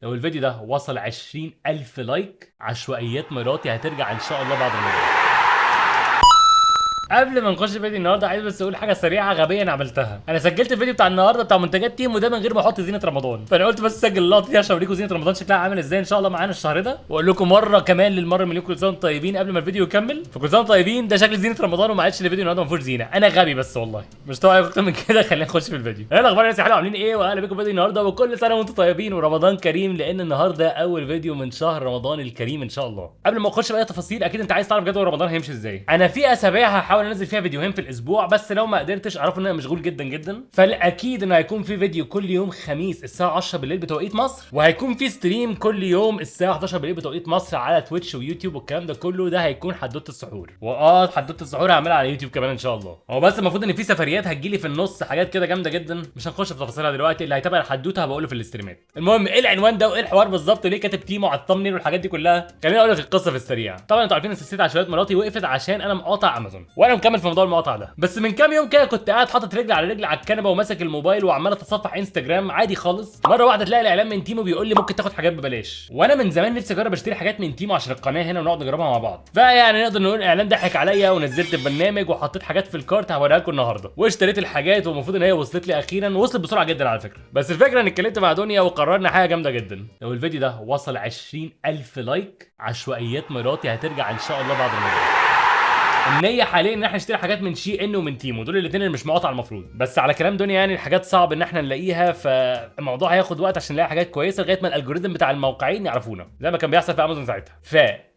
لو الفيديو ده وصل 20,000 لايك عشوائيات مراتي هترجع ان شاء الله بعد رمضان. قبل ما نخش فيديو النهارده عايز بس اقول حاجه سريعه غبيه انا عملتها. انا سجلت الفيديو بتاع النهارده بتاع منتجات تيمو ده من غير ما احط زينه رمضان، فانا قلت بس اسجل اللقطه دي عشان اوريكم زينه رمضان شكلها عامل ازاي ان شاء الله معانا الشهر ده، واقول لكم مره كمان للمره مليون كل سنه وانتم طيبين قبل ما الفيديو يكمل. فكل سنه وانتم طيبين، ده شكل زينه رمضان وما عادش الفيديو النهارده ما فيهوش زينه. انا غبي بس والله مش طبيعي اكتر من كده. خلينا نخش في الفيديو. ايه الاخبار يا ناس؟ حلوه عاملين ايه؟ واهلا بكم في فيديو النهارده، وكل سنه وانتم طيبين ورمضان كريم، لان النهارده اول فيديو من شهر رمضان الكريم ان شاء الله. قبل ما اخش بقى تفاصيل، اكيد انت عايز تعرف جدول رمضان هيمشي ازاي. انا في اسابيع هحاول انزل فيها فيديوهين في الاسبوع، بس لو ما قدرتش اعرف ان انا مشغول جدا جدا، فالاكيد انه هيكون في فيديو كل يوم خميس الساعه 10 بالليل بتوقيت مصر، وهيكون في ستريم كل يوم الساعه 11 بالليل بتوقيت مصر على تويتش ويوتيوب والكلام ده كله. ده هيكون حدوته السحور، حدوته السحور هعملها على يوتيوب كمان ان شاء الله. هو بس المفروض ان في سفريات هتجيلي في النص، حاجات كده جامده جدا مش هنخش في تفاصيلها دلوقتي. اللي هيتابع الحدوته هبقوله في الاستريمات. المهم ايه العنوان ده وايه الحوار بالظبط، ليه كاتب تيمو على الثامنيل والحاجات دي كلها؟ خليني اقول لك القصه في السريع. طبعا انتوا عارفين ان سلسله عشوائيات مراتي وقفت عشان انا مقاطع امازون، وانا مكمل في موضوع المقاطعه ده. بس من كام يوم كده كنت قاعد حاطط رجل على رجل على الكنبه وماسك الموبايل وعمال اتصفح انستجرام عادي خالص، مره واحده تلاقي الاعلان من تيمو بيقول لي ممكن تاخد حاجات ببلاش، وانا من زمان نفسي اجرب اشتري حاجات من تيمو عشان القناه هنا ونقعد نجربها مع بعض. فيعني نقدر نقول الاعلان ضحك عليا، ونزلت البرنامج وحطيت حاجات في الكارت هوريها لكم النهارده، واشتريت الحاجات، والمفروض ان هي وصلت لي اخيرا، وصلت بسرعه جدا على فكره. بس الفكره اني اتكلمت مع دنيا وقررنا حاجه جامده جدا. لو الفيديو ده وصل 20,000 لايك عشوائيات مراتي هترجع ان شاء الله بعد رمضان. النية حاليا ان احنا نشتري حاجات من شي ان ومن تيمو، دول الاثنين اللي مش مقاطع المفروض. بس على كلام دنيا يعني الحاجات صعب ان احنا نلاقيها، فالموضوع هياخد وقت عشان نلاقي حاجات كويسه لغايه ما الالجوريثم بتاع الموقعين يعرفونا، زي ما كان بيحصل في امازون ساعتها.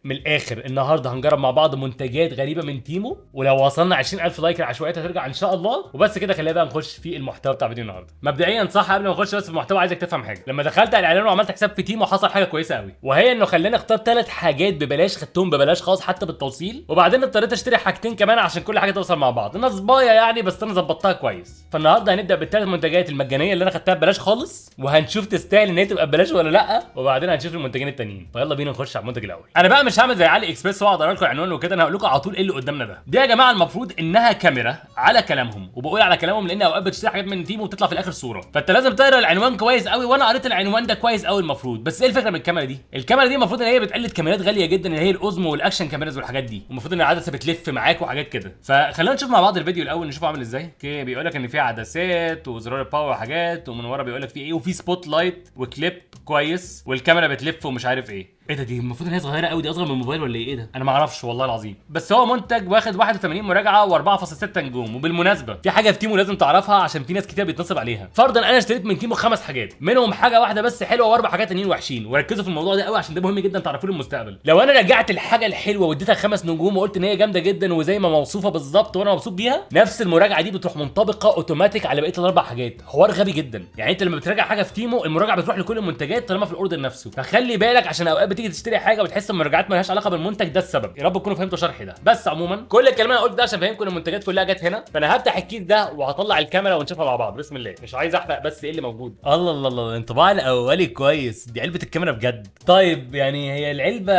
من الاخر النهارده هنجرب مع بعض منتجات غريبه من تيمو، ولو وصلنا 20,000 لايك العشوائيات هترجع ان شاء الله. وبس كده، خلينا بقى نخش في المحتوى بتاع فيديو النهارده. مبدئيا صح، قبل ما نخش بس في المحتوى عايزك تفهم حاجه. لما دخلت على الاعلان وعملت حساب في تيمو حصل حاجه كويسه قوي، وهي انه خلاني اختار 3 حاجات ببلاش، خدتهم ببلاش خالص حتى بالتوصيل، وبعدين اضطريت اشتري حاجتين كمان عشان كل حاجه توصل مع بعض. نصبايه يعني، بس انا ظبطتها كويس. فالنهارده هنبدا بالثلاث منتجات المجانيه اللي انا خدتها ببلاش خالص، وهنشوف تستاهل ان هي تبقى ببلاش ولا لا، وبعدين هنشوف المنتجين التانيين. فيلا بينا نخش على المنتج الاول. انا بقى مش هعمل زي علي اكسبريس واقعد اقرا لكم العنوان وكده، انا هقول لكم على طول ايه اللي قدامنا ده. دي يا جماعه المفروض انها كاميرا على كلامهم، وبقول على كلامهم لان اوقات بتشتري حاجات من تيمو وتطلع في الاخر صوره، فانت لازم تقرا العنوان كويس قوي، وانا قريت العنوان ده كويس قوي المفروض. بس ايه الفكره من الكاميرا دي؟ الكاميرا دي المفروض ان هي بتقلد كاميرات غاليه جدا اللي هي الاوزمو والاكشن كاميرز والحاجات دي، والمفروض ان العدسه بتلف معاك وحاجات كده. فخلينا نشوف مع بعض الفيديو الاول نشوفه عامل ازاي. اوكي، بيقول لك ان في عدسات وزرار باور وحاجات، ومن ورا بيقول لك في ايه، وفي سبوت لايت وكليب كويس، والكاميرا بتلف ومش عارف ايه. ايه ده؟ دي المفروض ان هي صغيره قوي، دي اصغر من الموبايل ولا ايه ده؟ انا ما اعرفش والله العظيم. بس هو منتج واخد 81 مراجعه و4.6 نجوم. وبالمناسبه في حاجه في تيمو لازم تعرفها عشان في ناس كتير بيتنصب عليها. فرضا انا اشتريت من تيمو 5 حاجات، منهم حاجه واحده بس حلوه واربع حاجات تانيين وحشين، وركزوا في الموضوع ده قوي عشان ده مهم جدا تعرفوه للمستقبل. لو انا رجعت الحاجه الحلوه واديتها 5 نجوم وقلت ان هي جامده جدا وزي ما موصوفه بالظبط وانا مبسوط بيها، نفس المراجعه دي بتروح منطبقه اوتوماتيك على بقيه الاربع حاجات. حوار غبي جدا. يعني انت لما بتراجع حاجه في تيمو المراجعه بتروح لكل المنتجات طالما في الاوردر نفسه، فخلي بالك عشان اوقات بتيجي تشتري حاجه وتحس ان المراجعات مالهاش علاقه بالمنتج. ده السبب. يا رب تكونوا فهمتوا شرحي ده. بس عموما كل الكلام اللي انا قلت ده عشان افهمكم ان المنتجات كلها جت هنا. فانا هفتح الكيس ده وهطلع الكاميرا ونشوفها مع بعض. بسم الله. مش عايز احرق بس ايه اللي موجود. الله الله الله، الانطباع الاولي كويس. دي علبه الكاميرا بجد. طيب يعني هي العلبه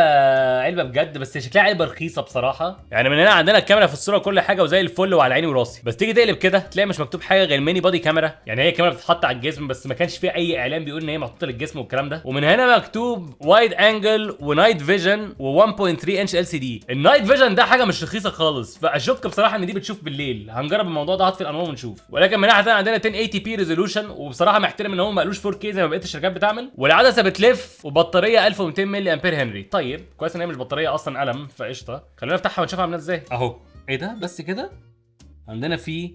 علبه بجد، بس شكلها علبه رخيصه بصراحه. يعني من هنا عندنا الكاميرا في الصوره وكل حاجه وزي الفل وعلى عيني وراسي، بس تيجي تقلب كده تلاقي مش مكتوب حاجه غير ميني بادي كاميرا. يعني هي كاميرا بتتحط على الجسم، بس ما كانش فيها اي اعلان بيقول ان هي محطوطه للجسم والكلام ده. ومن هنا مكتوب وايد انجل ونايت فيجن و1.3 انش ال سي دي. النايت فيجن ده حاجه مش رخيصه خالص، فاشك بصراحه ان دي بتشوف بالليل. هنجرب الموضوع ده، هطفي الانوار ونشوف. ولكن من ناحيه ثانيه عندنا 1080 بي ريزولوشن، وبصراحه محترم ان هو ما قالوش 4K زي ما بقيه الشركات بتعمل، والعدسه بتلف، وبطاريه 1200 ملي امبير هنري. طيب كويس ان هي مش بطاريه اصلا قلم، فقشطه. خلينا نفتحها ونشوفها عامله ازاي. اهو. ايه ده؟ بس كده عندنا في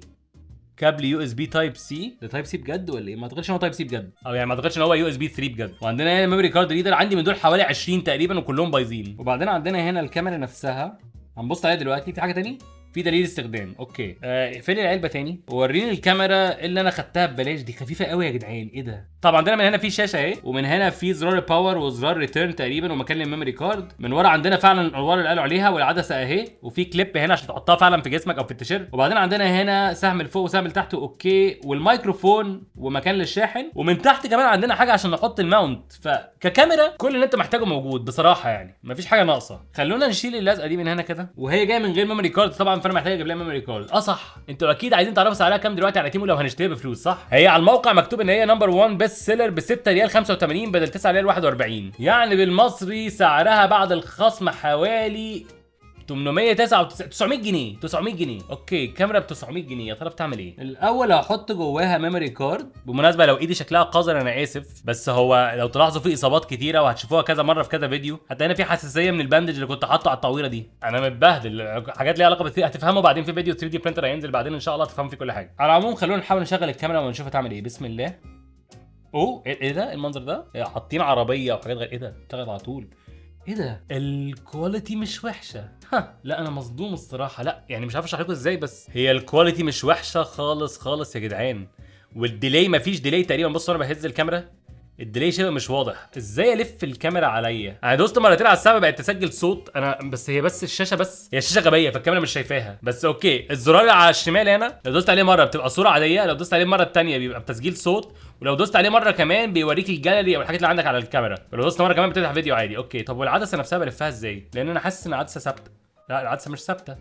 كابل يو اس بي تايب سي. ده تايب سي بجد ولا ايه؟ ما اعتقدش ان هو تايب سي بجد، او يعني ما اعتقدش ان هو يو اس بي 3 بجد. وعندنا هنا ميموري كارد ريدر، عندي من دول حوالي 20 تقريبا وكلهم بايظين. وبعدين عندنا هنا الكاميرا نفسها هنبص عليها دلوقتي. في حاجه تاني، في دليل استخدام. اوكي، اقفلي العلبه تاني ووريني الكاميرا اللي انا خدتها ببلاش دي. خفيفه قوي يا جدعان، ايه ده؟ طبعا عندنا من هنا في شاشه اهي، ومن هنا في زرار باور وزرار ريتيرن تقريبا ومكان الميموري كارد. من ورا عندنا فعلا الانوار اللي قالوا عليها والعدسه اهي، وفي كليب هنا عشان تحطها فعلا في جسمك او في التيشيرت. وبعدين عندنا هنا سهم لفوق وسهم لتحت، اوكي، والميكروفون ومكان للشاحن. ومن تحت كمان عندنا حاجه عشان نحط الماونت. فككاميرا كل اللي انت محتاجه موجود بصراحه، يعني مفيش حاجه ناقصه. خلونا نشيل اللزقه دي من هنا كده، وهي جايه من غير ميموري كارد طبعا، طبعا، فانا محتاج اجيب لها ميموري كارد. صح، انتوا اكيد عايزين تعرفوا سعرها كام دلوقتي على تيمو لو هنشتريها بفلوس، صح؟ هي على الموقع مكتوب ان هي نمبر 1 بيست سيلر ب 6 ريال 85 بدل 9 ريال 41، يعني بالمصري سعرها بعد الخصم حوالي 900 جنيه. 900 جنيه. اوكي، كاميرا ب 900 جنيه، يا ترى بتعمل ايه؟ الاول هحط جواها ميموري كارد. بالمناسبه لو ايدي شكلها قذر انا اسف، بس هو لو تلاحظوا في اصابات كتيره وهتشوفوها كذا مره في كذا فيديو، حتى هنا في حساسيه من الباندج اللي كنت حاطه على التعويره دي. انا متبهدل، حاجات ليها علاقه بالثير هتفهموا بعدين في فيديو 3 دي برينتر هينزل بعدين ان شاء الله تفهموا فيه كل حاجه. على العموم خلونا نحاول نشغل الكاميرا ونشوف هتعمل ايه. بسم الله. اوه ايه ده المنظر ده؟ حاطين عربيه وحاجات غير. ايه ده؟ اشتغل على طول. ايه ده؟ الكواليتي مش وحشه. لا انا مصدوم الصراحه. لا يعني مش عارف اشرح لكم ازاي، بس هي الكواليتي مش وحشه خالص خالص يا جدعان. والديلي مفيش ديلي تقريبا. بصوا انا بهز الكاميرا الديلي شبه مش واضح. ازاي الف الكاميرا عليا؟ انا دوست مرتين على السبب بقت تسجل صوت انا بس. هي بس الشاشه، بس هي الشاشه غبيه فالكاميرا مش شايفاها. بس اوكي، الزرار اللي على الشمال هنا لو دوست عليه مره بتبقى صوره عاديه، لو دوست عليه المره الثانيه بيبقى بتسجيل صوت، ولو دوست عليه مره كمان بيوريك الجاليري او الحاجات اللي عندك على الكاميرا، ولو دوست مره كمان بتفتح فيديو عادي. اوكي طب والعدسه نفسها بلفها ازاي؟ لان انا حاسس ان العدسه ثابته. لا العدسه مش ثابته.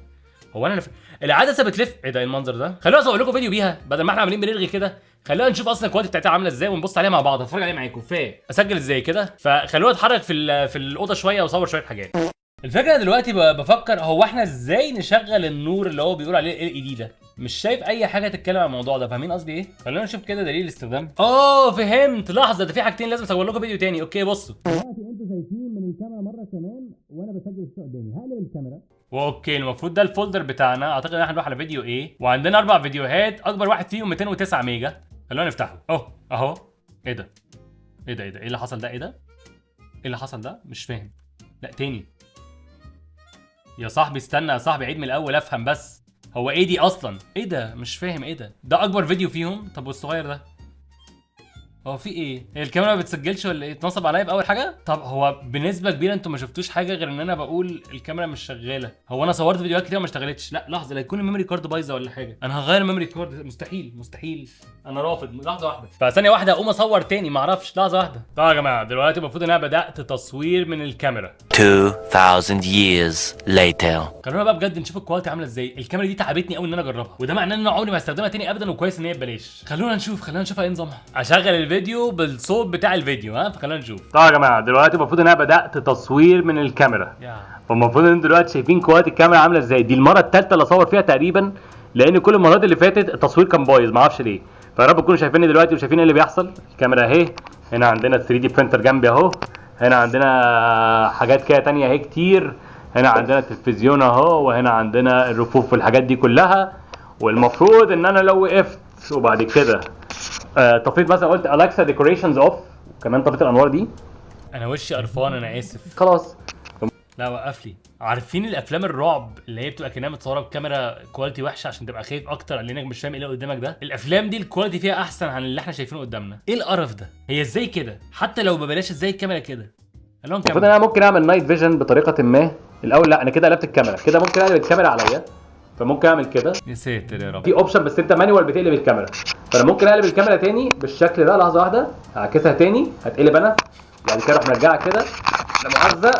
هو انا العدسه بتلف. ايه ده المنظر ده؟ خلونا اصور لكم فيديو بيها بدل ما احنا عاملين بنرغي كده. خلونا نشوف اصلا الكواليتي بتاعتها عامله ازاي ونبص عليها مع بعض. هتفرج عليها معاكم. اسجل ازاي كده؟ فخلونا نتحرك في الاوضه شويه واصور شويه حاجات. الفكره دلوقتي بفكر هو احنا ازاي نشغل النور اللي هو بيقول عليه ال اي دي ده. مش شايف اي حاجه تتكلم عن الموضوع ده. فاهمين قصدي ايه؟ خلونا نشوف كده دليل الاستخدام. فهمت. لحظه، ده في حاجتين لازم اصور لكم فيديو تاني. اوكي بصوا دلوقتي انتوا شايفين من الكاميرا مره كمان وانا بسجل الشغل قدامي. هقلب الكاميرا واوكي المفروض ده الفولدر بتاعنا. اعتقد ان احنا نروح على فيديو ايه، وعندنا 4 فيديوهات اكبر واحد فيهم 209 ميجا. خلونا نفتحه اهو. ايه ده؟ ايه اللي حصل ده؟ ايه اللي حصل ده؟ مش فاهم. لا تاني يا صاحبي، استنى يا صاحبي، عيد من الاول افهم بس. هو ايه دي اصلا؟ ايه ده؟ مش فاهم. ايه ده اكبر فيديو فيهم. طب والصغير ده هو في ايه؟ هي الكاميرا ما بتسجلش ولا ايه؟ اتنصب عليا باول حاجه. طب هو بنسبه كبيره انتوا ما شفتوش حاجه غير ان انا بقول الكاميرا مش شغاله. هو انا صورت فيديوهات كتير وما اشتغلتش. لا لحظه، لا يكون الميموري كارد بايظه ولا حاجه. انا هغير الميموري كارد. مستحيل. انا رافض. لحظه واحده، فثانيه واحده اقوم اصور تاني ما اعرفش. لحظه واحده. طيب يا جماعه دلوقتي المفروض ان انا بدات تصوير من الكاميرا. 2000 years later. خلونا بقى بجد نشوف الكواليتي عامله ازاي. الكاميرا دي تعبتني قوي ان انا اجربها، وده معناه ان انا عمري ما هستخدمها تاني ابدا، وكويس ان هي ببلاش. خلونا نشوف ايه نظامها. اشغل الفيديو بالصوت بتاع الفيديو. فخلونا نشوف. طيب يا جماعه دلوقتي المفروض ان انا بدات تصوير من الكاميرا. فالمفروض ان دلوقتي شايفين كواليتي الكاميرا عامله ازاي. دي المره الثالثه اللي اصور فيها تقريبا، لان كل المرات اللي فاتت التصوير كان بايظ ما اعرفش ليه. فيا رب تكونوا شايفيني دلوقتي وشايفين ايه اللي بيحصل. الكاميرا اهي، هنا عندنا 3 دي برينتر جنبي اهو، هنا عندنا حاجات كده تانية اهي كتير، هنا عندنا التلفزيون اهو، وهنا عندنا الرفوف والحاجات دي كلها. والمفروض ان انا لو وقفت وبعد كده طفيت مثلا قلت اليكسا ديكوريشنز اوف، كمان طفيت الانوار دي. انا وشي قرفان انا اسف. خلاص لا وقف لي. عارفين الافلام الرعب اللي هي بتبقى كانها متصوره بكاميرا كواليتي وحشه عشان تبقى خايف اكتر لانك مش فاهم ايه اللي قدامك ده؟ الافلام دي الكواليتي فيها احسن عن اللي احنا شايفينه قدامنا. ايه القرف ده؟ هي ازاي كده؟ حتى لو ببلاش ازاي الكاميرا كده؟ المفروض انا ممكن اعمل نايت فيجن بطريقه ما. الاول لا انا كده قلبت الكاميرا كده، ممكن اقلب الكاميرا عليا، فممكن اعمل كده. يا ساتر يا رب. في اوبشن بس انت مانيوال بتقلب الكاميرا، فانا ممكن اقلب الكاميرا تاني بالشكل ده. لحظه واحده اعكسها تاني هتقلب انا، بعد كده اروح مرجعها كده لا مؤاخذه.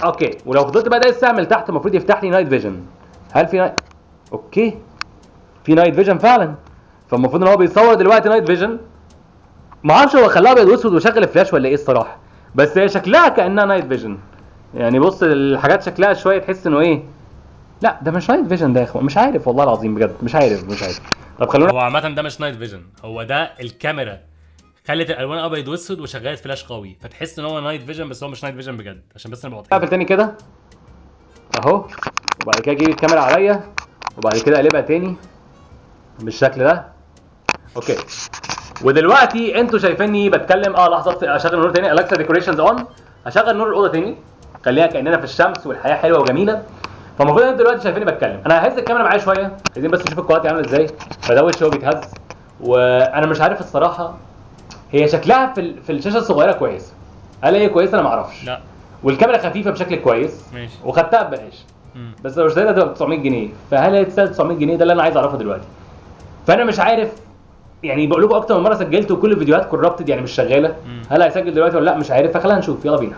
اوكي، ولو فضلت بقى دايس اعمل تحت المفروض يفتح لي نايت فيجن. هل في اوكي في نايت فيجن فعلا. فالمفروض ان هو بيصور دلوقتي نايت فيجن. ما اعرفش هو خلاها ابيض واسود وشغل الفلاش ولا ايه الصراحه، بس هي شكلها كانها نايت فيجن. يعني بص الحاجات شكلها شويه تحس انه ايه. لا ده مش نايت فيجن ده يا اخوان، مش عارف والله العظيم بجد مش عارف. طب خلونا. هو عامه ده مش نايت فيجن، هو ده الكاميرا خلت الالوان ابيض واسود وشغلت فلاش قوي فتحس ان هو نايت فيجن، بس هو مش نايت فيجن بجد. عشان بس انا بقطع اقفل تاني كده اهو، وبعد كده اجيب الكاميرا عليا وبعد كده اقلبها تاني بالشكل ده. اوكي، ودلوقتي انتوا شايفيني بتكلم. لحظه اشغل النور تاني. اليكسا ديكوريشنز اون. اشغل نور الاوضه تاني، خليها كاننا في الشمس والحياه حلوه وجميله. فالمفروض انتوا دلوقتي شايفيني بتكلم. انا ههز الكاميرا معايا شويه، عايزين بس نشوف الكواليتي عامله ازاي. فده وش هو بيتهز، وانا مش عارف الصراحه هي شكلها في الشاشه الصغيره كويس. هل هي كويسه؟ انا ما اعرفش. لا، والكاميرا خفيفه بشكل كويس ماشي، وخدتها ببلاش. بس لو اشتريتها تبقى ب 900 جنيه. فهل هي تستاهل 900 جنيه؟ ده اللي انا عايز اعرفه دلوقتي. فانا مش عارف يعني، بقول لكم اكتر من مره سجلت وكل الفيديوهات كوربتد يعني مش شغاله. هل هيسجل دلوقتي ولا لا؟ مش عارف. فخلينا نشوف، يلا بينا.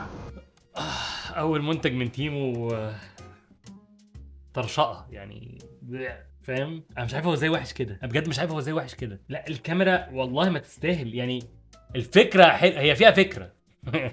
اول منتج من تيمو طرشقه يعني. فاهم؟ انا مش عارف هو ازاي وحش كده، انا بجد مش عارف هو ازاي وحش كده. لا الكاميرا والله ما تستاهل يعني. الفكره هي فيها فكره.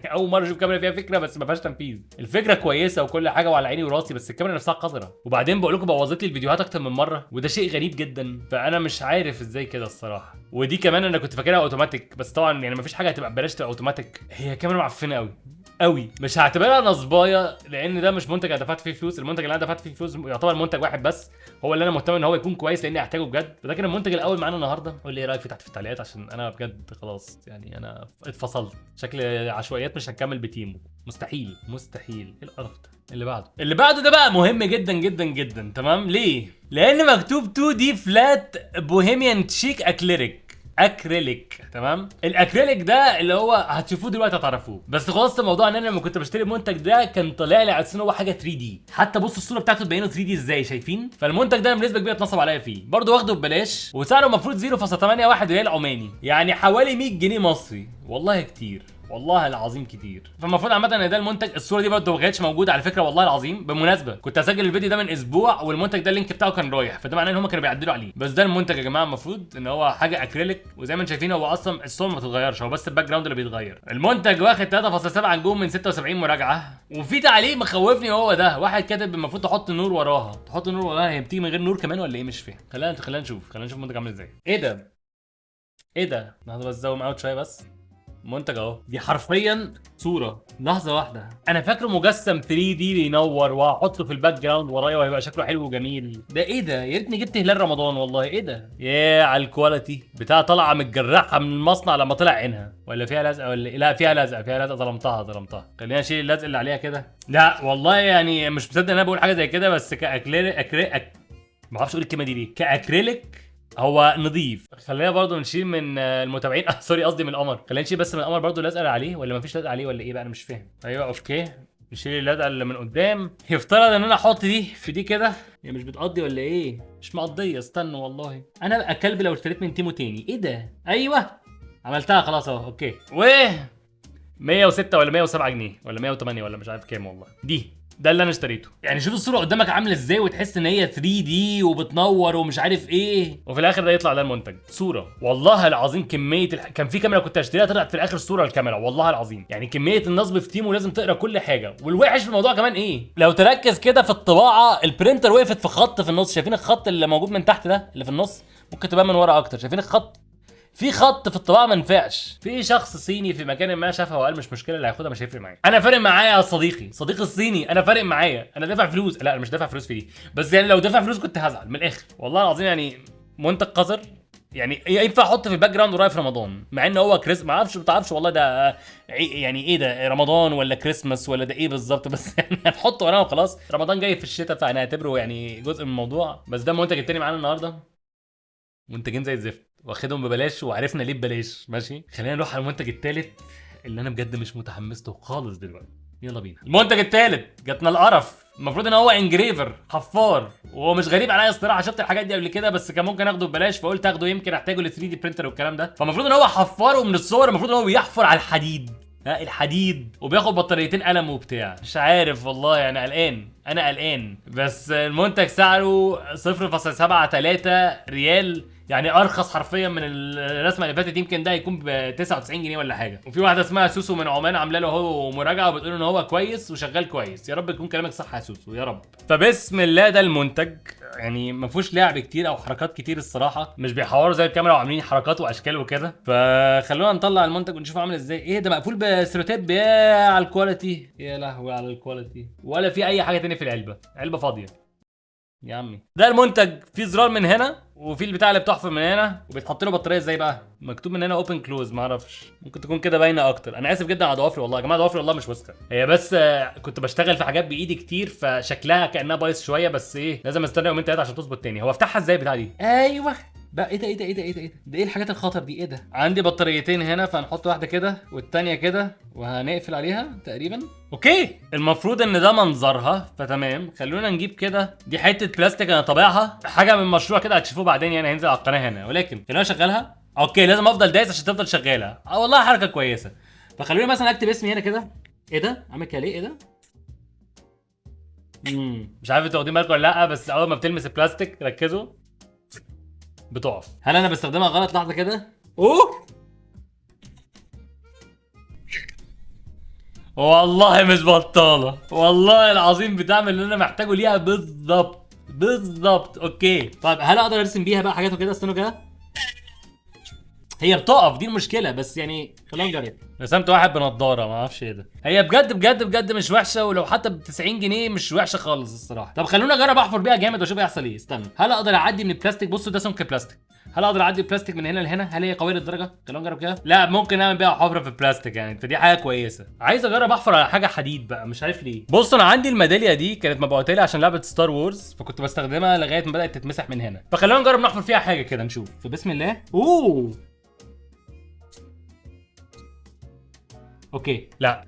اول مره اشوف كاميرا فيها فكره بس ما فيهاش تنفيذ. الفكره كويسه وكل حاجه وعلى عيني وراسي، بس الكاميرا نفسها قذره. وبعدين بقول لكم بوظت لي الفيديوهات اكتر من مره، وده شيء غريب جدا. فانا مش عارف ازاي كده الصراحه. ودي كمان انا كنت فاكرها اوتوماتيك، بس طبعا يعني ما فيش حاجه هتبقى ببلاش تبقى اوتوماتيك. هي كاميرا معفنه قوي قوي. مش هعتبرها نصبايه لان ده مش منتج انا دفعت فيه فلوس. المنتج اللي انا دفعت فيه فلوس يعتبر منتج واحد بس هو اللي انا مهتم ان هو يكون كويس لاني هحتاجه بجد. فده كان المنتج الاول معانا النهارده. قول لي ايه رايك فيه تحت في التعليقات عشان انا بجد خلاص يعني انا اتفصلت. شكل عشوائيات مش هنكمل بتيمو. مستحيل مستحيل. ايه القرف ده؟ اللي بعده ده بقى مهم جدا جدا جدا. تمام ليه؟ لان مكتوب 2 دي فلات بوهيميان تشيك اكريليك. تمام؟ الاكريليك ده اللي هو هتشوفوه دلوقتي هتعرفوه. بس خلاصه الموضوع ان انا لما كنت بشتري المنتج ده كان طالع لي على اساس ان هو حاجه 3 دي. حتى بصوا الصوره بتاعته تبينه 3 دي ازاي، شايفين؟ فالمنتج ده بنسبه كبيره اتنصب عليا فيه. برضه واخده ببلاش وسعره المفروض 0.81 ريال عماني، يعني حوالي 100 جنيه مصري. والله كتير، والله العظيم كتير. فالمفروض عامه ان ده المنتج. الصوره دي برضه ما كانتش موجوده على فكره والله العظيم. بالمناسبه كنت هسجل الفيديو ده من اسبوع والمنتج ده اللينك بتاعه كان رايح، فده معناه ان هم كانوا بيعدلوا عليه. بس ده المنتج يا جماعه المفروض ان هو حاجه اكريليك، وزي ما انتم شايفين هو اصلا الصور ما بتتغيرش، هو بس الباك جراوند اللي بيتغير. المنتج واخد 3.7 نجوم من 76 مراجعه. وفي تعليق مخوفني هو ده، واحد كاتب المفروض تحط نور وراها. تحط نور وراها؟ هي بتيجي من غير نور كمان ولا ايه؟ مش فاهم. خلينا نشوف المنتج عامل ازاي. ايه ده؟ لحظه بس زوم اوت شويه بس. منتج اهو. دي حرفيا صوره. لحظه واحده، انا فاكره مجسم 3 دي بينور وهحطه في الباك جراوند ورايا وهيبقى شكله حلو وجميل. ده ايه ده؟ يا ريتني جبت هلال رمضان والله. ايه ده؟ يا على الكواليتي بتاع طالعه متجرحه من المصنع لما طلع عينها. ولا فيها لزقه ولا إيه؟ لا فيها لزقه. ظلمتها. خلينا نشيل اللزق اللي عليها كده. لا والله يعني مش مصدق ان انا بقول حاجه زي كده، بس ما اعرفش اقول الكلمه دي ليه. كاكريليك هو نظيف. خلينا برضو نشيل من المتابعين سوري قصدي من القمر. خلينا نشيل بس من القمر برضو اللزقه اللي عليه، ولا مفيش لزقه عليه ولا ايه بقى؟ انا مش فاهم. ايوه اوكي نشيل اللزقه اللي من قدام. يفترض ان انا احط دي في دي كده. هي مش بتقضي ولا ايه؟ مش مقضيه. استنوا والله انا بقى كلب لو اشتريت من تيمو تاني. ايه ده؟ ايوه عملتها خلاص اهو. اوكي 106 ولا 107 جنيه ولا 108 ولا مش عارف كام والله. ده اللي انا اشتريته. يعني شوف الصوره قدامك عامله ازاي وتحس ان هي 3 دي وبتنور ومش عارف ايه، وفي الاخر ده يطلع ده المنتج. صوره والله العظيم كميه كان في كاميرا كنت اشتريها طلعت في الاخر صوره الكاميرا والله العظيم. يعني كميه النصب في تيمو لازم تقرا كل حاجه. والوحش في الموضوع كمان ايه؟ لو تركز كده في الطباعه البرينتر وقفت في خط في النص. شايفين الخط اللي موجود من تحت ده اللي في النص؟ ممكن تبان من ورا اكتر. شايفين الخط؟ في خط في الطباعه ما نفعش. في شخص صيني في مكان ما شافها وقال مش مشكله اللي هياخدها مش هيفرق معايا. انا فارق معايا يا صديقي الصيني. انا فارق معايا. انا دافع فلوس. لا انا مش دافع فلوس في دي، بس يعني لو دافع فلوس كنت هزعل من الاخر والله العظيم. يعني منتج قذر. يعني ينفع احط في الباك جراوند ورايا في رمضان مع ان هو ما اعرفش والله ده يعني ايه ده رمضان ولا كريسماس ولا ده ايه بالظبط. بس يعني هنحطه ورانا وخلاص. رمضان جاي في الشتاء فانا هعتبره يعني جزء من الموضوع. بس ده المنتج التاني معانا النهارده. منتجين زي الزفت واخدهم ببلاش وعرفنا ليه ببلاش. ماشي خلينا نروح على المنتج الثالث اللي انا بجد مش متحمس له خالص دلوقتي. يلا بينا. المنتج الثالث جاتنا القرف. المفروض ان هو انجريفر حفار، وهو مش غريب عليا الصراحه. شفت الحاجات دي قبل كده بس كان ممكن اخده ببلاش فقلت اخده يمكن احتاجه ل 3 دي برينتر والكلام ده. فالمفروض ان هو حفار، ومن الصور المفروض ان هو بيحفر على الحديد. الحديد وبياخد بطاريتين قلم وبتاع. مش عارف والله يعني انا قلقان. بس المنتج سعره 0.73 ريال، يعني ارخص حرفيا من الرسمه اللي فاتت. يمكن ده يكون ب 99 جنيه ولا حاجه. وفي واحده اسمها سوسو من عمان عامله له هو مراجعه وبتقول ان هو كويس وشغال كويس. يا رب يكون كلامك صح يا سوسو يا رب. فبسم الله ده المنتج. يعني ما فيهوش لعب كتير او حركات كتير الصراحه. مش بيحوروا زي الكاميرا وعاملين حركات واشكال وكده. فخلونا نطلع المنتج ونشوفه عامل ازاي. ايه ده مقفول بسيروتيب؟ يا على الكواليتي، يا لهوي على الكواليتي. ولا في اي حاجه تانية في العلبه. علبه فاضيه يا عمي. ده المنتج فيه زرار من هنا وفي البتاع اللي بتحفر من هنا وبيتحط له بطاريه. ازاي بقى؟ مكتوب من هنا اوبن كلوز. ما اعرفش ممكن تكون كده باينه اكتر. انا اسف جدا على ضوافري والله يا جماعه. ضوافري والله مش وسخه هي، بس كنت بشتغل في حاجات بايدي كتير فشكلها كانها بايظ شويه. بس ايه لازم استنى يومين 3 عشان تظبط تاني. هو افتحها ازاي البتاع دي؟ ايوه بقى. ايه ده ده ايه الحاجات الخطر دي؟ ايه ده؟ عندي بطاريتين هنا فهنحط واحده كده والتانيه كده وهنقفل عليها تقريبا. اوكي المفروض ان ده منظرها فتمام. خلونا نجيب كده. دي حته بلاستيك انا طابعها حاجه من مشروع كده هتشوفوه بعدين يعني هينزل على القناه هنا. ولكن خلينا اشغلها. اوكي لازم افضل دايس عشان تفضل شغاله. والله حركه كويسه. فخلوني مثلا اكتب اسمي هنا كده. ايه ده عامل كده ليه؟ ايه ده مش عارف انتوا واخدين بالكم ولا لا، بس اول ما بتلمس البلاستيك ركزوا بتقف. هل انا بستخدمها غلط؟ لحظه كده. والله مش بطاله، والله العظيم بتعمل اللي انا محتاجه ليها بالظبط بالظبط. اوكي طيب هل اقدر ارسم بيها بقى حاجات وكده؟ استنوا كده. هي بتقف، دي المشكله، بس يعني خلينا نجرب. رسمت واحد بنضاره، ما اعرفش ايه ده. هي بجد بجد بجد مش وحشه، ولو حتى ب 90 جنيه مش وحشه خالص الصراحه. طب خلونا اجرب احفر بيها جامد واشوف هيحصل ايه. استنى، هل اقدر اعدي من البلاستيك؟ بصوا ده سمك البلاستيك. هل اقدر اعدي البلاستيك من هنا لهنا؟ هل هي قويه للدرجه؟ خلونا نجرب كده. لا ممكن اعمل بيها حفره في البلاستيك يعني، فدي حاجه كويسه. عايز اجرب احفر على حاجه حديد بقى، مش عارف ليه. بص انا عندي الميداليه دي كانت مبعوته لي عشان لعبه ستار وورز، فكنت بستخدمها لغايه ما بدات تتمسح من هنا. فخلونا نجرب نحفر فيها حاجه كده نشوف. فبسم الله. اوكي لا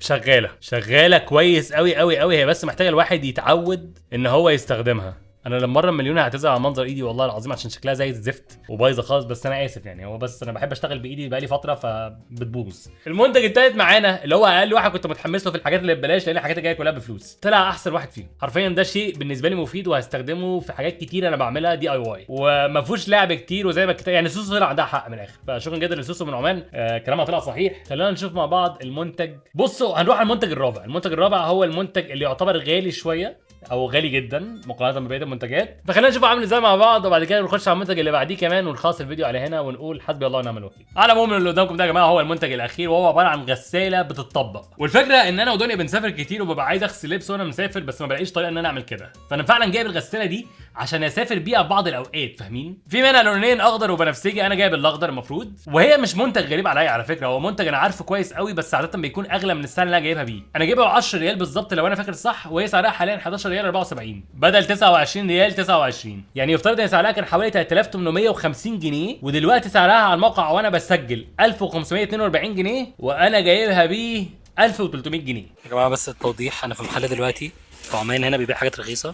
شغاله كويس قوي قوي قوي. هي بس محتاجه الواحد يتعود ان هو يستخدمها. انا لما مره مليون هعتذر على منظر ايدي والله العظيم عشان شكلها زي الزفت وبايظه خالص، بس انا اسف يعني. هو بس انا بحب اشتغل بايدي بقالي فتره فبتبوظ. المنتج التالت معانا اللي هو اقل واحد كنت متحمس له في الحاجات اللي ببلاش، لان الحاجات الجايه كلها بفلوس، طلع احسن واحد فيهم حرفيا. ده شيء بالنسبه لي مفيد وهستخدمه في حاجات كتير انا بعملها دي اي واي، وما فيهوش لعب كتير. وزي ما الكتاب يعني سوسو طلع عندها حق من الاخر، فشكرا جدا لسوسو من عمان. كلامها طلع صحيح. خلينا نشوف مع بعض المنتج. بصوا هنروح على المنتج الرابع. المنتج الرابع هو المنتج اللي يعتبر غالي شويه او غالي جدا مقارنه ببقيه المنتجات، فخلينا نشوف عامل ازاي مع بعض، وبعد كده نخش على المنتج اللي بعديه كمان ونخلص الفيديو على هنا ونقول حسبي الله ونعم الوكيل. على العموم اللي قدامكم ده يا جماعه هو المنتج الاخير، وهو عباره عن غساله بتطبق. والفكره ان انا ودنيا بنسافر كتير وببقى عايز اغسل لبس وانا مسافر، بس ما بلاقيش طريقه ان انا اعمل كده. فانا فعلا جايب الغساله دي عشان اسافر بيها في بعض الاوقات، فاهمين؟ في منها لونين اخضر وبنفسجي، انا جايب الاخضر المفروض. وهي مش منتج غريب عليا على فكره، هو منتج انا عارفه كويس قوي، بس عاده بيكون اغلى من السعر اللي انا جايبها بيه. انا جايبها ب 10 ريال بالظبط لو انا فاكر صح، وهي سعرها حاليا 11 ريال 74 بدل 29 ريال 29. يعني يفترض ان سعرها كان حوالي 3850 جنيه، ودلوقتي سعرها على الموقع وانا بسجل 1542 جنيه، وانا جايبها بيه 1300 جنيه. يا جماعه بس التوضيح، انا في محل دلوقتي في عمان هنا بيبيع حاجات رخيصه،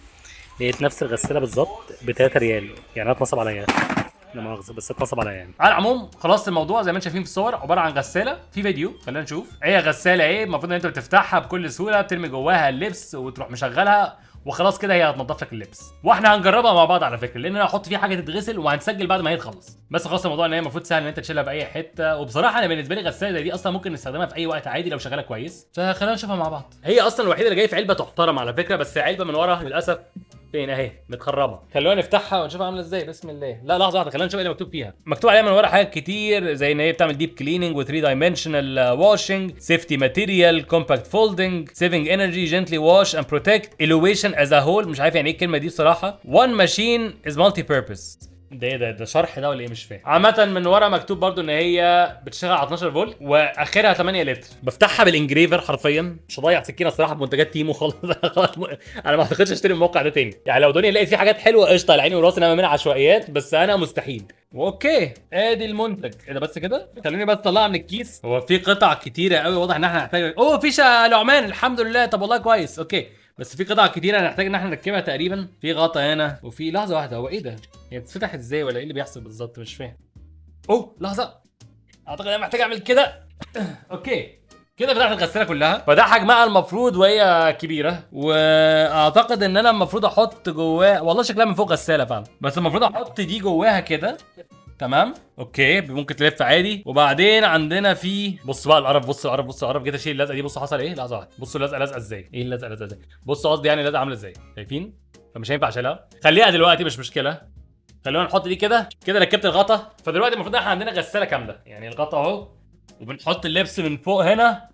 لقيت نفس الغساله بالظبط ب 3 ريال، يعني اتنصب عليا. لا مؤاخذه بس اتنصب عليا يعني. على العموم خلاص الموضوع زي ما انتم شايفين في الصور عباره عن غساله. في فيديو خلينا نشوف. هي غساله ايه، المفروض ان انت بتفتحها بكل سهوله، بترمي جواها اللبس وتروح مشغلها وخلاص كده هي هتنضف لك اللبس. واحنا هنجربها مع بعض على فكره، لان انا هحط فيها حاجه تتغسل وهنسجل بعد ما هي تخلص. بس خلاص الموضوع ان هي المفروض سهل ان انت تشيلها باي حته، وبصراحه انا بالنسبه لي غساله زي دي اصلا ممكن نستخدمها في اي وقت عادي لو شغاله كويس. فخلينا نشوفها مع بعض. هي اصلا الوحيده اللي جايه في علبه تحترم على فكره، بس علبه من ورا للاسف فين اهي متخربه. خلونا نفتحها ونشوفها عامله ازاي. بسم الله. لا لحظه واحده، خلينا نشوف ايه اللي مكتوب فيها. مكتوب عليها من ورا حاجات كتير، زي ان هي بتعمل ديب كليننج و3 دايمنشنال واشنج، سيفتي ماتيريال، كومباكت فولدنج، سيفنج انرجي، جنتلي واش اند بروتكت، الويشن از ا هول. مش عارف يعني ايه الكلمه دي بصراحه. وان ماشين از مالتي بيربز. ده شرح ده ولا ايه؟ مش فاهم. عامة من ورا مكتوب برضو ان هي بتشتغل على 12 فولت واخرها 8 لتر. بفتحها بالانجريفر حرفيا. مش هضيع سكينه الصراحه بمنتجات تيمو خالص. انا ما اعتقدش اشتري الموقع ده تاني، يعني لو دنيا لقيت فيه حاجات حلوه قشطه على عيني وراسي، انما منها عشوائيات، بس انا مستحيل. اوكي ادي المنتج. ايه ده بس كده؟ خليني بس اطلعها من الكيس. هو في قطع كتيره قوي، واضح ان احنا هنحتاج. في لعمان الحمد لله. طب والله كويس. اوكي بس في قطع كتيره هنحتاج ان احنا نركبها تقريبا. في غطا هنا، وفي لحظه واحده هو ايه ده؟ هي بتتفتح ازاي ولا ايه اللي بيحصل بالظبط؟ مش فاهم. لحظه، اعتقد انا محتاج اعمل كده. اوكي كده فتحت الغساله كلها، فده حجمها المفروض وهي كبيره، واعتقد ان انا المفروض احط جواها، والله شكلها من فوق غساله فعلا، بس المفروض احط دي جواها كده. تمام اوكي ممكن تلف عادي. وبعدين عندنا في بص بقى القرف، بص القرف، بص القرف. جيت اشيل اللزقه دي، بص حصل ايه. لحظه واحده، بصوا اللزقه لازقه ازاي. ايه اللزقه لازقه ازاي؟ بصوا قصدي يعني اللزقه عامله ازاي، شايفين؟ فمش هينفع اشيلها، خليها دلوقتي مش مشكله. خلونا نحط دي كده. كده ركبت الغطا. فدلوقتي المفروض احنا عندنا غساله كامله، يعني الغطا اهو، وبنحط اللبس من فوق هنا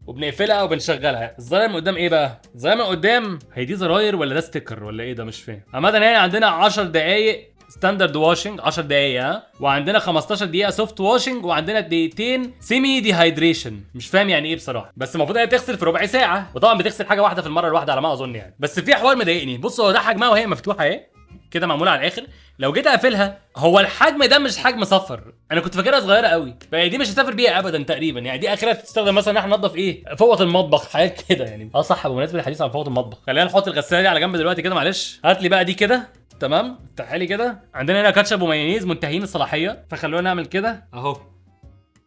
وبنقفلها وبنشغلها. الزراير من قدام ايه بقى؟ الزراير من قدام هي دي زراير ولا ده ستيكر ولا ايه ده؟ مش فاهم. عامه هنا عندنا 10 دقايق ستاندرد واشنج، 10 دقايق ها، وعندنا 15 دقيقه سوفت واشنج، وعندنا دقيقتين سيمي ديهايدريشن. مش فاهم يعني ايه بصراحه، بس المفروض هي تغسل في ربع ساعه، وطبعا بتغسل حاجه واحده في المره الواحده على ما اظن يعني. بس في حوار مضايقني. بص هو ده حجمها وهي مفتوحه اهي كده، معموله على الاخر. لو جيت اقفلها، هو الحجم ده مش حجم صفر، انا كنت فاكرها صغيره قوي، فهي دي مش هسافر بيها ابدا تقريبا يعني. دي اخرها تستخدم مثلا ان احنا ننضف ايه، فوط المطبخ، حاجات كده يعني. صح، بمناسبه الحديث عن فوط المطبخ، خلينا نحط الغساله دي على جنب دلوقتي كده. معلش هات لي بقى دي كده. تمام افتحها لي كده. عندنا هنا كاتشب ومايونيز منتهين الصلاحيه، فخلونا نعمل كده اهو.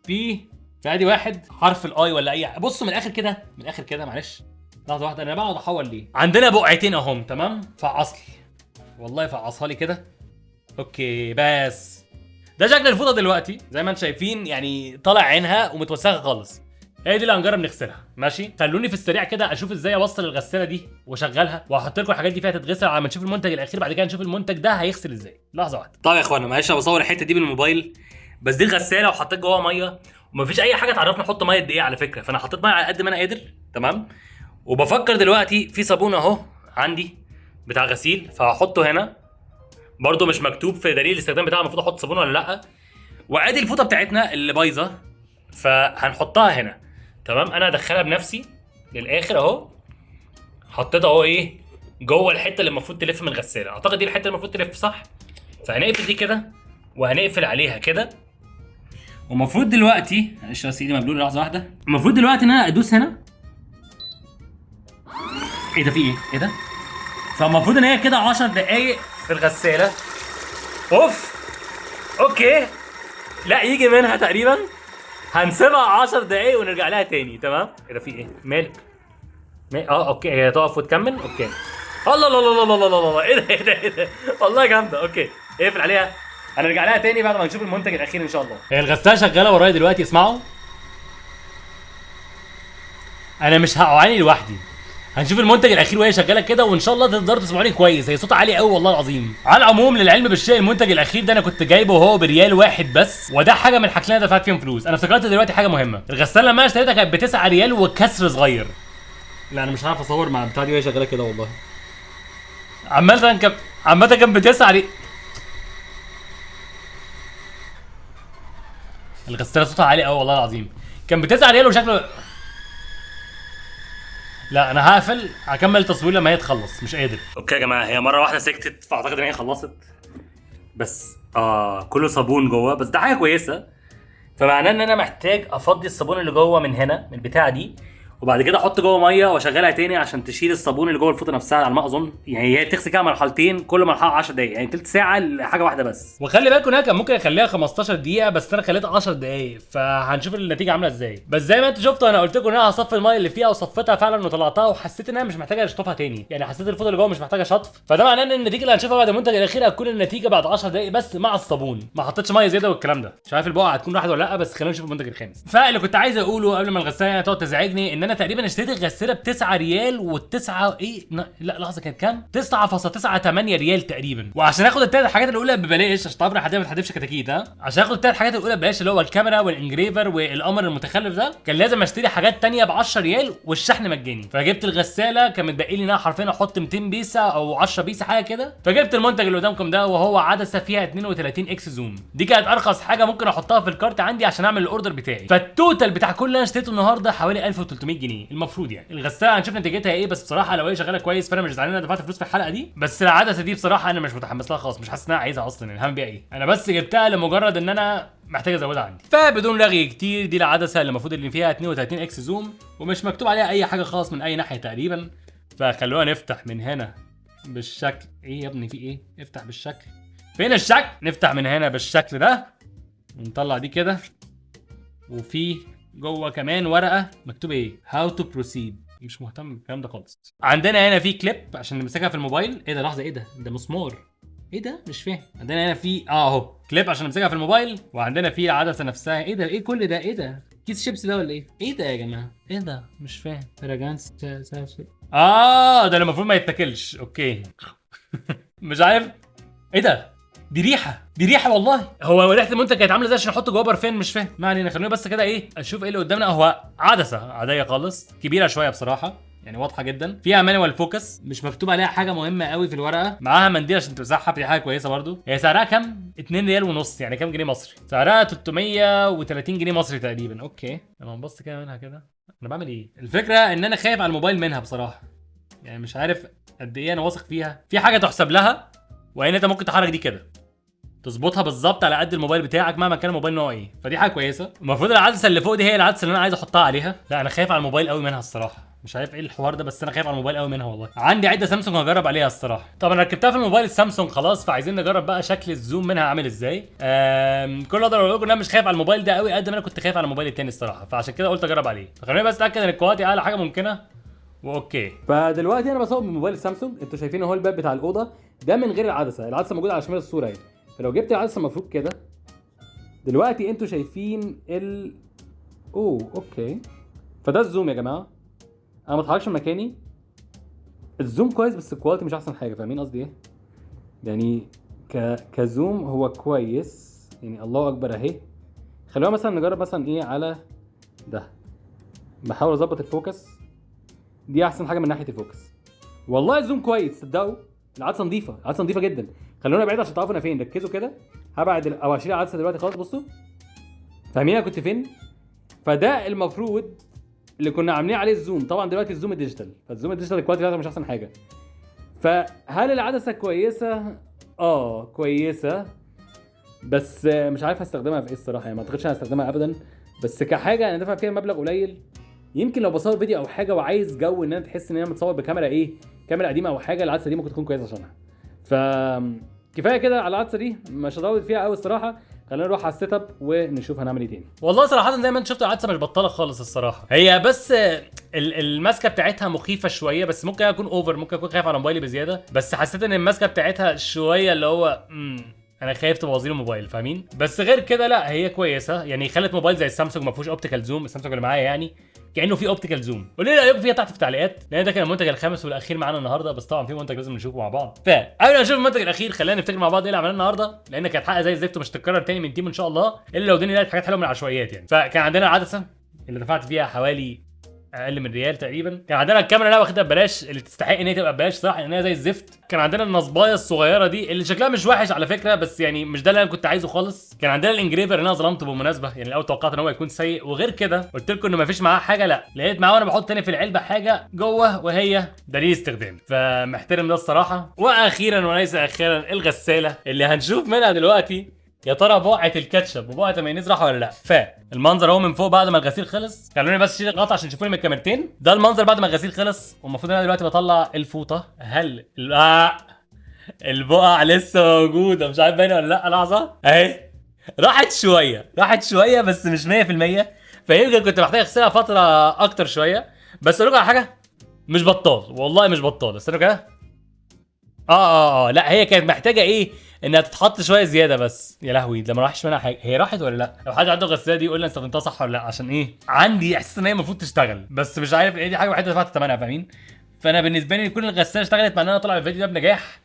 في ادي واحد حرف الاي ولا اي. بصوا من الاخر كده، من الاخر كده معلش، لحظه واحده، انا بقعد احول ليه؟ عندنا بقعتين اهم، تمام؟ فعص لي والله، فعصها لي كده. اوكي بس ده شكل الفوطه دلوقتي زي ما انتم شايفين، يعني طالع عينها ومتوسخه خالص. هي دي اللي هنجرب نغسلها، ماشي؟ خلوني في السريع كده اشوف ازاي اوصل الغساله دي واشغلها، وهحط لكم الحاجات دي فيها تتغسل على ما نشوف المنتج الاخير، بعد كده نشوف المنتج ده هيغسل ازاي. لحظه واحده. طيب يا اخوانا معلش انا بصور الحته دي بالموبايل، بس دي الغساله وحطيت جواها ميه، ومفيش اي حاجه تعرفني احط ميه قد ايه على فكره، فانا حطيت ميه على قد ما انا قادر، تمام؟ وبفكر دلوقتي في صابون اهو عندي بتاع غسيل، فهحطه هنا. برضه مش مكتوب في دليل الاستخدام بتاعه المفروض احط صابون ولا لا. وادي الفوطه بتاعتنا اللي بايظه، فهنحطها هنا، تمام؟ انا هدخلها بنفسي للاخر اهو، حطيتها اهو ايه جوه الحته اللي المفروض تلف من الغساله. اعتقد دي الحته اللي المفروض تلف، صح؟ فهنقفل دي كده وهنقفل عليها كده. ومفروض دلوقتي معلش بس ايدي مبلوله لحظه واحده، المفروض دلوقتي ان انا ادوس هنا. ايه ده؟ في ايه؟ ايه ده؟ فالمفروض ان هي كده 10 دقايق في الغساله. اوف اوكي، لا يجي منها تقريبا. هنسيبها 10 دقايق ونرجع لها تاني، تمام؟ ايه ده؟ في ايه؟ مالك؟ اوكي، هي تقف وتكمل. اوكي. الله الله الله الله الله الله، ايه ده؟ ايه ده؟ ايه ده؟ والله جامده. اوكي اقفل عليها، هنرجع لها تاني بعد ما نشوف المنتج الاخير ان شاء الله. هي الغساله شغاله ورايا دلوقتي، اسمعوا. انا مش هعاني لوحدي، هنشوف المنتج الاخير وهي شغاله كده، وان شاء الله تقدروا تسمعوني كويس. هي صوتها عالي قوي والله العظيم. على العموم للعلم بالشيء، المنتج الاخير ده انا كنت جايبه وهو بريال واحد بس، وده حاجه من الحاجات اللي انا دفعت فيهم فلوس. انا افتكرت دلوقتي حاجه مهمه، الغساله لما انا اشتريتها كانت ب 9 ريال وكسر صغير. لا انا مش عارف اصور مع البتاعه دي وهي شغاله كده والله. عامه كان ب 9 ريال. الغساله صوتها عالي قوي والله العظيم، كان ب 9 ريال وشكله. لا انا هقفل، هكمل تصوير لما هي تخلص، مش قادر. اوكي يا جماعه، هي مره واحده سكتت، فاعتقد ان هي خلصت. بس كله صابون جوه، بس ده حاجه كويسه. فمعناه ان انا محتاج افضي الصابون اللي جوه من هنا من البتاعه دي، وبعد كده احط جوه ميه واشغلها تاني عشان تشيل الصابون اللي جوه الفوطه نفسها على ما اظن. يعني هي تغسل كده مرحلتين، كل مرحله 10 دقايق، يعني تلت ساعه لحاجه واحده بس. وخلي بالكم انها كان ممكن اخليها 15 دقيقه، بس انا خليتها 10 دقايق، فهنشوف النتيجه عامله ازاي. بس زي ما انتوا شفتوا انا قلت لكم ان انا هصفي الميه اللي فيها، وصفيتها فعلا وطلعتها، وحسيت انها مش محتاجه اشطفها تاني. يعني حسيت الفوطه اللي جوه مش محتاجه شطف، فده معناه ان النتيجه اللي هنشوفها بعد المنتج الاخير هتكون النتيجه بعد 10 دقايق بس مع الصابون. ما حطيتش ميه زياده والكلام ده. مش عارف البقعه هتكون راحت ولا لا، بس خلينا نشوف المنتج الخامس. فاللي كنت عايز اقوله قبل ما الغساله تقعد تزعجني، ان انا تقريبا اشتريت الغساله ب 9 ريال والتسعه ايه لا لحظه، كانت كام؟ 9.98 ريال تقريبا. وعشان اخد الثلاث حاجات الاولى ببلاش، عشان طبعا حد ما تحدفش كتاكيت، عشان اخد الثلاث حاجات الاولى ببلاش اللي هو الكاميرا والانجريفر والقمر المتخلف ده، كان لازم اشتري حاجات تانية ب 10 ريال والشحن مجاني. فجبت الغساله، كان متبقي لي انها حرفيا احط 200 بيسه او 10 بيسه حاجه كده. فجبت المنتج اللي قدامكم ده، وهو عدسه فيها 32 اكس زوم. دي كانت ارخص حاجه ممكن احطها في الكارت عندي عشان اعمل الاوردر بتاعي. فالتوتال بتاع كل اللي انا اشتريته النهارده حوالي 1300 جنيه المفروض. يعني الغساله هنشوف نتيجتها ايه، بس بصراحه لو هي شغاله كويس فانا مش زعلان انا دفعت فلوس في الحلقه دي. بس العدسه دي بصراحه انا مش متحمس لها خالص، مش حاسس ان انا عايزها اصلا. الهم بيها ايه؟ انا بس جبتها لمجرد ان انا محتاج ازودها عندي. فبدون رغي كتير، دي العدسه اللي المفروض اللي فيها 32 اكس زوم، ومش مكتوب عليها اي حاجه خالص من اي ناحيه تقريبا. فخلونا نفتح من هنا بالشكل. ايه يا ابني في ايه؟ افتح بالشكل. فين الشكل؟ نفتح من هنا بالشكل ده ونطلع دي كده، وفي جوه كمان ورقه مكتوب ايه؟ هاو تو بروسيد. مش مهتم بالكلام ده خالص. عندنا هنا في كليب عشان نمسكها في الموبايل. ايه ده؟ لحظه، ايه ده؟ ده مسمار. ايه ده؟ مش فاهم. عندنا هنا في اهو كليب عشان نمسكها في الموبايل، وعندنا في العدسه نفسها. ايه ده؟ ايه كل ده؟ ايه ده؟ كيس شيبس ده ولا ايه؟ ايه ده يا جماعه؟ ايه ده؟ مش فاهم. فراجانس ده اللي المفروض ما يتاكلش. اوكي. مش عارف ايه ده. دي ريحه والله. هو ريحه المنتج كانت عامله ازاي عشان احط جوه برفان؟ مش فاهم. ما علينا، خلينا بس كده ايه اشوف ايه اللي قدامنا. هو عدسه عاديه خالص، كبيره شويه بصراحه، يعني واضحه جدا. فيها مانوال فوكس، مش مكتوب عليها حاجه مهمه قوي في الورقه. معاها منديل عشان تمسحها، في حاجه كويسه برضو. هي سعرها كام؟ 2 ريال ونص، يعني كام جنيه مصري؟ سعرها 330 جنيه مصري تقريبا. اوكي لما نبص كده منها كده. انا بعمل ايه؟ الفكره ان انا خايف على الموبايل منها بصراحه، يعني مش عارف قد ايه انا واثق فيها. في حاجه تحسب لها، وان انت ممكن تحرك دي كده تظبطها بالظبط على قد الموبايل بتاعك مهما كان الموبايل نوعه ايه. فدي حاجه كويسه. المفروض العدسه اللي فوق دي هي العدسه اللي انا عايز احطها عليها. لا انا خايف على الموبايل قوي منها الصراحه، مش عارف ايه الحوار ده، بس انا خايف على الموبايل قوي منها والله. عندي عده سامسونج هجرب عليها الصراحه. طبعا انا ركبتها في الموبايل السامسونج خلاص، فعايزين نجرب بقى شكل الزوم منها عامل ازاي. كل اللي اقدر اقول لكم ان انا مش خايف على الموبايل ده قوي قد ما انا كنت خايف على الموبايل التاني الصراحه، فعشان كده قلت اجرب عليه. فخليني بس اتاكد ان الكواليتي اعلى حاجه ممكنه. واوكي. فدلوقتي انا بصور بموبايل سامسونج، انتوا شايفين اهو الباب بتاع الاوضه ده من غير العدسه موجوده على شمال الصوره اهي. فلو جبت العدسه المفروض كده دلوقتي انتوا شايفين اوكي. فده الزوم يا جماعه، انا ما اتحركش من مكاني. الزوم كويس بس الكواليتي مش احسن حاجه، فاهمين قصدي ايه؟ يعني كزوم هو كويس يعني، الله اكبر اهي. خلونا مثلا نجرب مثلا ايه على ده، بحاول اظبط الفوكس، دي احسن حاجه من ناحيه الفوكس. والله الزوم كويس صدقوا، العدسه نظيفه جدا. خلونا بعيد عشان تعرفوا انا فين، ركزوا كده. هبعد او اشيل العدسه دلوقتي خالص، بصوا فاهمين انا كنت فين. فده المفروض اللي كنا عاملين عليه الزوم. طبعا دلوقتي الزوم الديجيتال، فالزوم الديجيتال الكواليتي بتاعته مش احسن حاجه. فهل العدسه كويسه؟ كويسه، بس مش عارف هستخدمها في ايه الصراحه يعني، ما اعتقدش انا هستخدمها ابدا. بس كحاجه انا دافع فيها مبلغ قليل، يمكن لو بصور فيديو او حاجه وعايز جو ان انا تحس ان انا متصور بكاميرا كاميرا قديمه او حاجه، العدسه دي ممكن تكون كويسه عشانها. كفايه كده على العدسه دي، مش هطول فيها قوي الصراحه. خلينا نروح على السيت اب ونشوف هنعمل ايه تاني. والله صراحه زي ما انت شفت العدسه مش بطاله خالص الصراحه، هي بس الماسكه بتاعتها مخيفه شويه، بس ممكن اكون اوفر، ممكن اكون خايف على موبايلي بزياده. بس حسيت ان الماسكه بتاعتها شويه اللي هو انا خايف تبوظ لي الموبايل، فاهمين؟ بس غير كده لا هي كويسه يعني، خلت موبايل زي السامسونج ما فيهوش اوبتيكال زوم، السامسونج اللي معايا يعني كانه في اوبتيكال زوم. قولوا لي رايكم فيها تحت في التعليقات، لان ده كان المنتج الخامس والاخير معانا النهارده، بس طبعا في منتج لازم نشوفه مع بعض. فقبل ما نشوف المنتج الاخير خلينا نفتكر مع بعض ايه اللي عملناه النهارده، لان كانت حلقه زي الزفت ومش هتتكرر تاني من تيم ان شاء الله، الا لو الدنيا لقت حاجات حلوه من العشوائيات يعني. فكان عندنا العدسه اللي دفعت فيها حوالي اقل من ريال تقريبا. كان عندنا الكاميرا اللي انا واخدها ببلاش، اللي تستحق ان هي تبقى ببلاش صراحه، ان هي زي الزفت. كان عندنا النصبايه الصغيره دي اللي شكلها مش وحش على فكره، بس يعني مش ده اللي انا كنت عايزه خالص. كان عندنا الانجريفر اللي انا ظلمته بالمناسبه يعني، الاول توقعت ان هو يكون سيء، وغير كده قلت لكم انه مفيش معاه حاجه، لا لقيت معاه وانا بحط تاني في العلبه حاجه جوه، وهي دليل استخدام، فمحترم ده الصراحه. واخيرا وليس اخيرا الغساله اللي هنشوف منها دلوقتي يا ترى بقعه الكاتشب وبقعه المايونيز راحوا ولا لا. فالمنظر اهو من فوق بعد ما الغسيل خلص. خلوني بس اشيل الغطا عشان تشوفوني من الكاميرتين. ده المنظر بعد ما الغسيل خلص، والمفروض انا دلوقتي بطلع الفوطه. هل البقع لسه موجوده؟ مش عارف باينه ولا لا. لحظه اهي، راحت شويه بس مش 100%، فيمكن كنت محتاج اغسلها فتره اكتر شويه. بس اقول لكم على حاجه، مش بطال والله، مش بطال. استنوا كده. لا هي كانت محتاجه ايه، انها تتحط شويه زياده بس. يا لهوي ده ما راحش منها حاجه. هي راحت ولا لا؟ لو حد عنده غساله دي يقول لي انا استخدمتها صح ولا لا، عشان ايه عندي احساس ان هي المفروض تشتغل، بس مش عارف ايه دي حاجه وحيده دفعت ثمنها، فاهمين؟ فانا بالنسبه لي يكون الغساله اشتغلت مع ان انا طالع الفيديو ده بنجاح،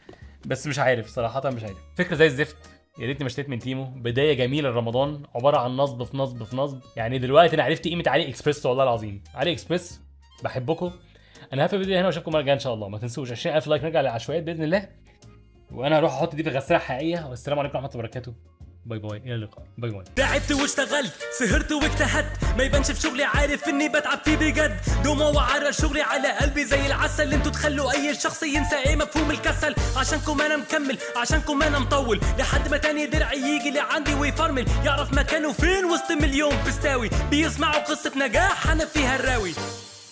بس مش عارف صراحه، مش عارف. فكره زي الزفت، يا ريتني ما اشتريت من تيمو. بدايه جميله لرمضان، عباره عن نصب في نصب في نصب يعني. دلوقتي انا عرفت قيمه علي اكسبريس، والله العظيم علي اكسبريس بحبكم. انا هقفل الفيديو هنا واشوفكم المره الجايه ان شاء الله. ما تنسوش 20000 لايك نرجع للعشوائيات باذن الله، وانا هروح احط دي في غساله حقيقيه. والسلام عليكم ورحمه الله وبركاته. باي باي، الى اللقاء. باي باي. تعبت واشتغلت، سهرت واجتهدت، ما يبانش في شغلي، عارف اني بتعب فيه بجد. دموع وعرى شغلي على قلبي زي العسل. انتوا تخلوا اي شخص ينسى ايه مفهوم الكسل. عشانكم انا مكمل، عشانكم انا مطول، لحد ما تاني درعي يجي لعندي ويفرمل، يعرف مكانه فين وسط مليون بستاوي بيسمعوا قصه نجاح انا فيها الراوي.